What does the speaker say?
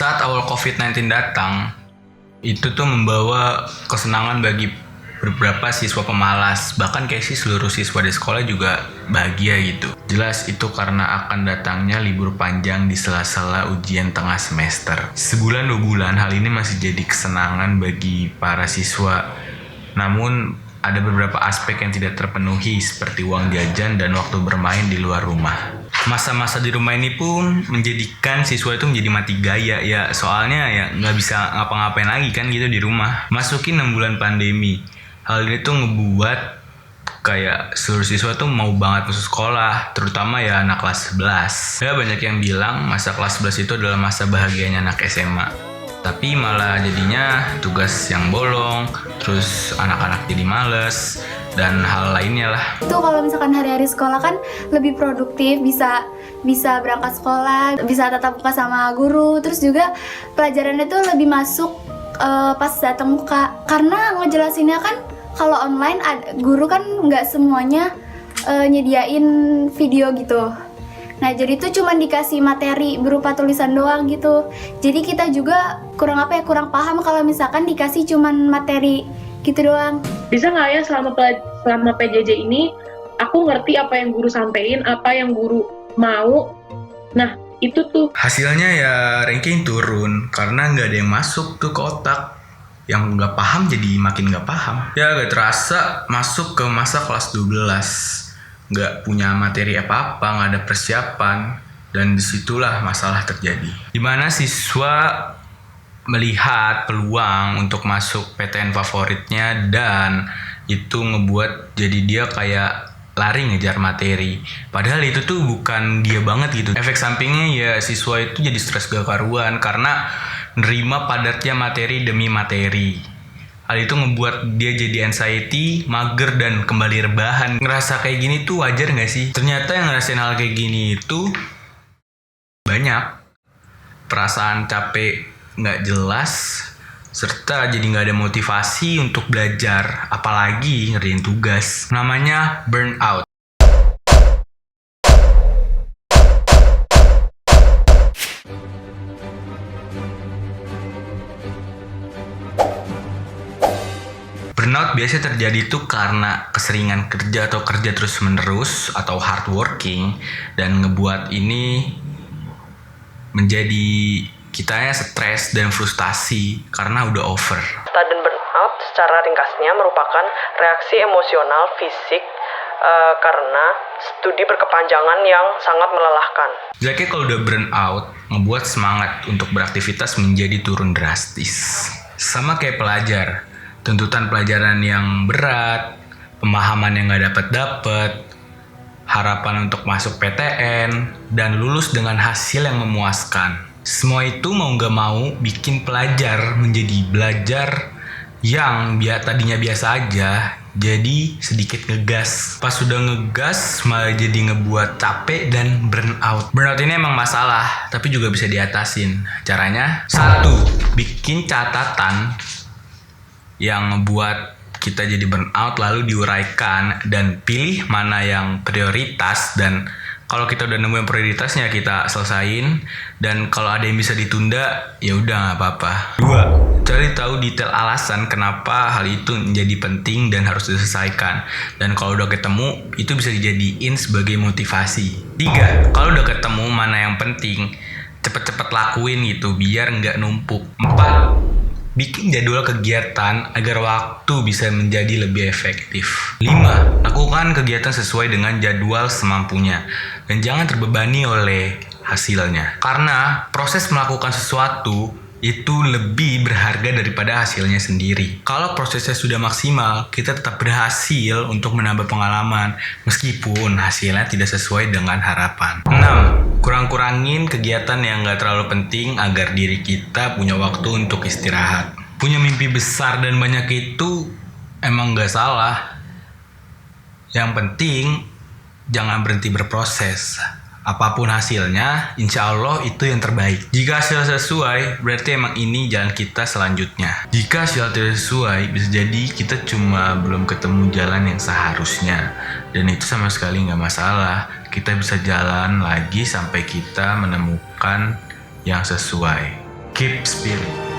Saat awal COVID-19 datang, itu tuh membawa kesenangan bagi beberapa siswa pemalas. Bahkan kayak sih seluruh siswa di sekolah juga bahagia gitu. Jelas itu karena akan datangnya libur panjang di sela-sela ujian tengah semester. Sebulan 2 bulan hal ini masih jadi kesenangan bagi para siswa. Namun ada beberapa aspek yang tidak terpenuhi seperti uang jajan dan waktu bermain di luar rumah. Masa-masa di rumah ini pun menjadikan siswa itu menjadi mati gaya ya, soalnya ya nggak bisa ngapa-ngapain lagi kan gitu di rumah. Masukin 6 bulan pandemi, hal ini tuh ngebuat kayak seluruh siswa tuh mau banget masuk sekolah, terutama ya anak kelas 11. Ya banyak yang bilang masa kelas 11 itu adalah masa bahagianya anak SMA. Tapi malah jadinya tugas yang bolong, terus anak-anak jadi males, dan hal lainnya lah. Itu kalau misalkan hari-hari sekolah kan lebih produktif, bisa berangkat sekolah, bisa tatap muka sama guru, terus juga pelajarannya tuh lebih masuk pas datang muka. Karena ngejelasinnya kan kalau online guru kan nggak semuanya nyediain video gitu. Nah jadi itu cuma dikasih materi berupa tulisan doang gitu. Jadi kita juga kurang paham kalau misalkan dikasih cuman materi gitu doang. Bisa nggak ya selama PJJ ini aku ngerti apa yang guru sampein, apa yang guru mau. Nah itu tuh hasilnya ya ranking turun karena nggak ada yang masuk tuh ke otak. Yang nggak paham jadi makin nggak paham. Ya gak terasa masuk ke masa kelas 12. Nggak punya materi apa-apa, nggak ada persiapan, dan disitulah masalah terjadi. Dimana siswa melihat peluang untuk masuk PTN favoritnya dan itu ngebuat jadi dia kayak lari ngejar materi. Padahal itu tuh bukan dia banget gitu. Efek sampingnya ya siswa itu jadi stres gak karuan karena nerima padatnya materi demi materi. Hal itu ngebuat dia jadi anxiety, mager, dan kembali rebahan. Ngerasa kayak gini tuh wajar gak sih? Ternyata yang ngerasain hal kayak gini itu banyak. Perasaan capek gak jelas, serta jadi gak ada motivasi untuk belajar, apalagi ngerjain tugas. Namanya burnout. Burnout biasanya terjadi tuh karena keseringan kerja atau kerja terus menerus atau hard working dan ngebuat ini menjadi kitanya stres dan frustasi karena udah over. Dan burnout secara ringkasnya merupakan reaksi emosional fisik karena studi berkepanjangan yang sangat melelahkan. Jadi kalau udah burnout ngebuat semangat untuk beraktivitas menjadi turun drastis. Sama kayak pelajar. Tuntutan pelajaran yang berat, pemahaman yang gak dapet, harapan untuk masuk PTN, dan lulus dengan hasil yang memuaskan. Semua itu mau gak mau bikin pelajar menjadi belajar yang tadinya biasa aja, jadi sedikit ngegas. Pas sudah ngegas malah jadi ngebuat capek dan burnout. Burnout ini emang masalah, tapi juga bisa diatasin. Caranya, 1. Bikin catatan yang ngebuat kita jadi burnout, lalu diuraikan dan pilih mana yang prioritas, dan kalau kita udah nemuin prioritasnya kita selesain, dan kalau ada yang bisa ditunda ya udah nggak apa-apa. 2. Cari tahu detail alasan kenapa hal itu menjadi penting dan harus diselesaikan, dan kalau udah ketemu itu bisa dijadiin sebagai motivasi. 3. Kalau udah ketemu mana yang penting, cepet-cepet lakuin gitu biar nggak numpuk. 4. Bikin jadwal kegiatan agar waktu bisa menjadi lebih efektif. 5. Lakukan kegiatan sesuai dengan jadwal semampunya dan jangan terbebani oleh hasilnya. Karena proses melakukan sesuatu itu lebih berharga daripada hasilnya sendiri. Kalau prosesnya sudah maksimal, kita tetap berhasil untuk menambah pengalaman meskipun hasilnya tidak sesuai dengan harapan. 6. Kurang-kurangin kegiatan yang gak terlalu penting agar diri kita punya waktu untuk istirahat. Punya mimpi besar dan banyak itu emang gak salah. Yang penting jangan berhenti berproses. Apapun hasilnya, insya Allah itu yang terbaik. Jika hasil sesuai, berarti emang ini jalan kita selanjutnya. Jika hasil tidak sesuai, bisa jadi kita cuma belum ketemu jalan yang seharusnya. Dan itu sama sekali nggak masalah. Kita bisa jalan lagi sampai kita menemukan yang sesuai. keep spirit.